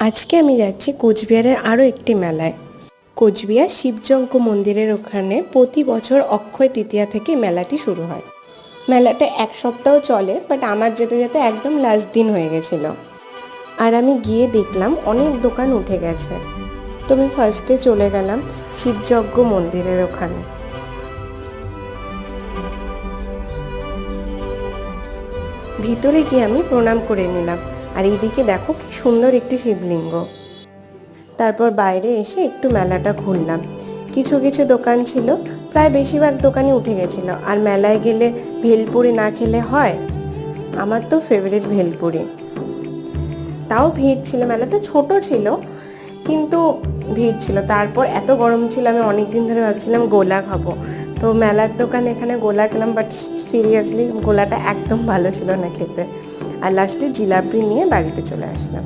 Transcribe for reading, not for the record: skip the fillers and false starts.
আজকে আমি যাচ্ছি কোচবিহারের আরও একটি মেলায়। কোচবিহার শিবযজ্ঞ মন্দিরের ওখানে প্রতি বছর অক্ষয় তৃতীয়া থেকে মেলাটি শুরু হয়। মেলাটা এক সপ্তাহ চলে, বাট আমার যেতে যেতে একদম লাস্ট দিন হয়ে গেছিলো। আর আমি গিয়ে দেখলাম অনেক দোকান উঠে গেছে। তো আমি ফার্স্টে চলে গেলাম শিবযজ্ঞ মন্দিরের ওখানে। ভিতরে গিয়ে আমি প্রণাম করে নিলাম। আর এইদিকে দেখো কি সুন্দর একটি শিবলিঙ্গ। তারপর বাইরে এসে একটু মেলাটা ঘুরলাম। কিছু কিছু দোকান ছিল, প্রায় বেশিরভাগ দোকানই উঠে গেছিলো। আর মেলায় গেলে ভেলপুরি না খেলে হয়? আমার তো ফেভারিট ভেলপুরি। তাও ভিড় ছিল, মেলাটা ছোট ছিল কিন্তু ভিড় ছিল। তারপর এত গরম ছিল, আমি অনেক দিন ধরে ভাবছিলাম গোলা খাবো। তো মেলার দোকান এখানে গোলা খেলাম, বাট সিরিয়াসলি গোলাটা একদম ভালো ছিল না খেতে। আর লাস্টে জিলাপি নিয়ে বাড়িতে চলে আসলাম।